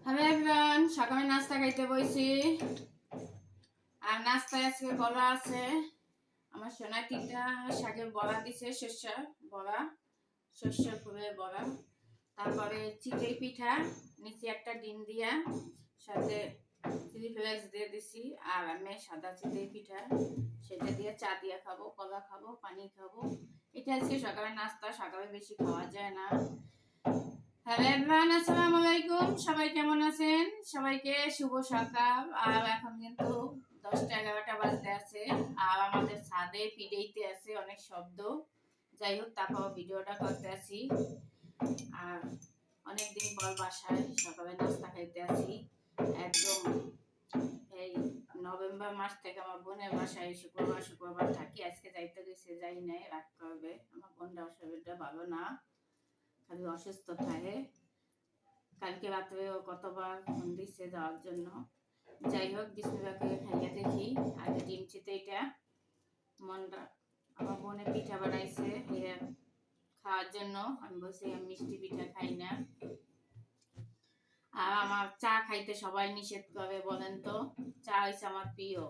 Hello everyone, সকালে নাস্তা খাইতে বইছি। আর নাস্তায় আজকে বড়া আছে। আমার সোনাটিটা শাকের বড়া দিছে, শস্যের বড়া, শস্যের ফুলের বড়া। তারপরে চিতই পিঠা, নিচে একটা ডিম দিয়া, সাথে চিলি ফ্লেক্স দিয়ে দিছি। আর আমি সাদা চিতই পিঠা, সেটা দিয়ে চা দিয়ে খাবো, কলা খাবো, পানি খাবো। এটা আজকে সকালে নাস্তা, সকালে বেশি খাওয়া যায় না। হ্যালো এভরিওয়ান, আসসালামু আলাইকুম। সবাই কেমন আছেন? সবাইকে শুভ সকাল। আর এখন কিন্তু 10টা 11টা বাজতে আছে। আর আমাদের ছাদে পিড়েইতে আছে অনেক শব্দ। যাই হোক, তারপর ভিডিওটা করতে আছি। আর অনেকদিন পর বাসায় সকালে নাস্তা খাইতে আছি। একদম এই নভেম্বর মাস থেকে আমার বোনের বাসায় শুক্রবার থাকি। আজকে যাইতে গেছে, যাই নাই, রাগ করবে। আমার বোনটা শরীরটা ভালো না, খালি অসুস্থ থাকে। কালকে রাত্রে কতবার ফোন দিচ্ছে যাওয়ার জন্য। যাই হোক, বিসমিল্লাহ করে খাইয়া দেখি। আগে ডিম চিতইটা মনটা, আমার বোনে পিঠা বানাইছে খাওয়ার জন্য। আমি বলছি আমি মিষ্টি পিঠা খাই না। আর আমার চা খাইতে সবাই নিষেধ করে, বলেন তো। চা হয়েছে আমার প্রিয়।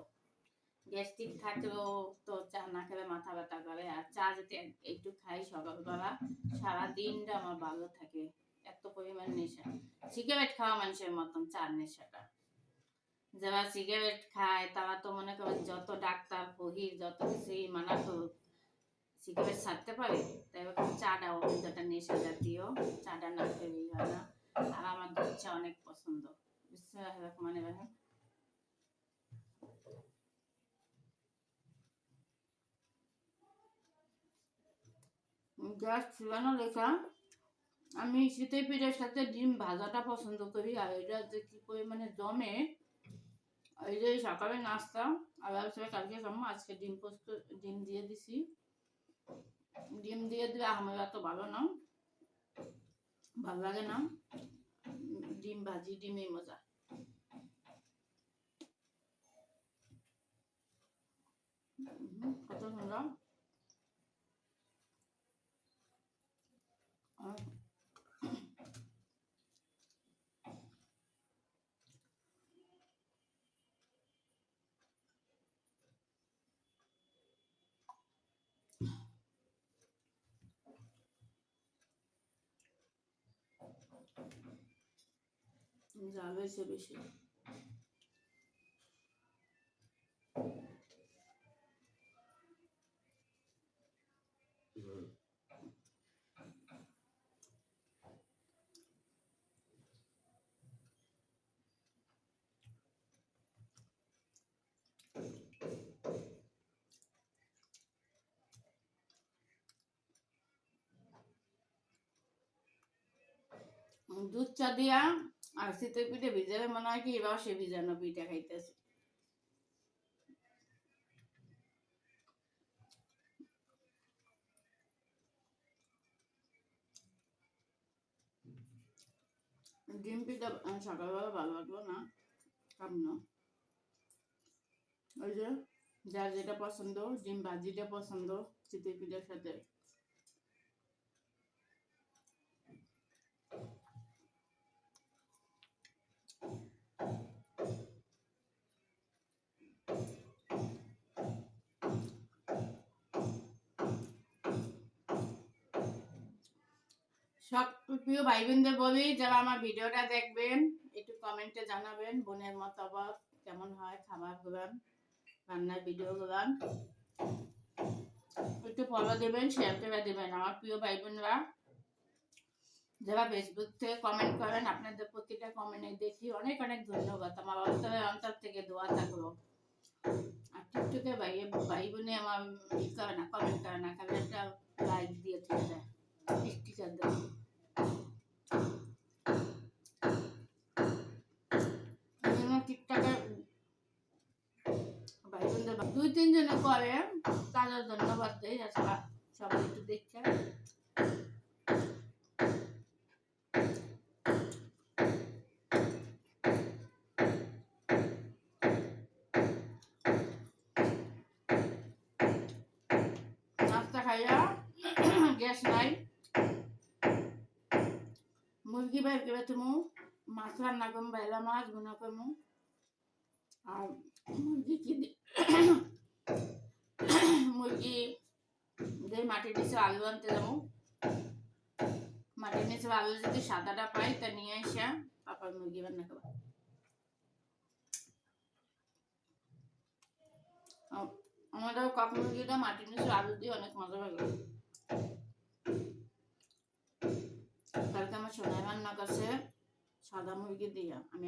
গ্যাস্ট্রিক থাকলেও তো চা না খেলে মাথা ব্যথা করে। আর চা যদি একটু খাই সকালবেলা, সারা দিনটা আমার ভালো থাকে। এত পরিমাণ নেশা। সিগারেট খাওয়া মানুষের মতন চার নেশাটা। যারা সিগারেট খায় তারা তো মনে করে যত ডাক্তার ফহির যত কিছুই মানা করুক, সিগারেট ছাড়তে পারে। তাই চাটাও কিন্তু একটা নেশা জাতীয়, চাটা না খেলেই হয় না। আর আমার দুধ চা অনেক পছন্দ। বিসমিল্লাহির রহমানির রহিম। গ্যাস ছিলানো লেখা আমি শীতের পিঠের সাথে ডিম ভাজাটা পছন্দ করি। আর এটা যে কি পরিমাণে জমে, এই যে সকালে নাস্তা। আর কালকে খামো, আজকে ডিম দিয়ে দিছি। ডিম দিয়ে দিলে আমার এত ভালো না, ভালো লাগে না। ডিম ভাজি, ডিমই মজা। কত সুন্দর। জাল হয়েছে বেশি। দুধ চা দিয়া আর শীতের পিঠে ভিজালে মনে হয় কি রসে ভিজানো পিঠা খাইতেছে। ডিম পিঠা সকালবেলা ভালো লাগলো না, খাম না। ওই যে যার যেটা পছন্দ, ডিম ভাজিটা পছন্দ শীতের পিঠার সাথে। সব প্রিয় ভাই বোনদের বলি, যারা আমার ভিডিওটা দেখবেন একটু কমেন্টে জানাবেন বোনের মতামত কেমন হয়, খাবার গুলান, রান্নার ভিডিও গুলান একটু ফলো দেবেন, শেয়ার করে দেবেন। আমার প্রিয় ভাই বোনরা যারা ফেসবুক থেকে কমেন্ট করেন, আপনাদের প্রতিটা কমেন্টে দেখি, অনেক অনেক ধন্যবাদ। আমার অন্তর থেকে দোয়া থাকলো। আর টিকটকে ভাই বোনে আমার করে না, কমেন্ট করে না, খালি একটা লাইক দিয়ে থেকে দেয়, স্টিকার দেয়। টিকটকে ভাই বোনদের 2-3 জনে করে, তাদের ধন্যবাদ দেয়। আসলে সবাই একটু দেখছে। নাস্তা খাইয়া গ্যাস নাই, মুরগি বের করে তুমি মাছ রান্না করবো, বেলা মাছ ভুনা করবো। আর মুরগি মুরগি দিয়ে মাটির নিচে আলু আনতে যাবো। মাটির নিচে আলু যদি সাদাটা পাই তা নিয়ে আসা তারপর মুরগি রান্না করবো। আমাদের কক মুরগিটা মাটির নিচে আলু দিয়ে অনেক মজা লাগে। কালকে আমার সোনাই রান্না করছে সাদা মুরগি দিয়ে। আমি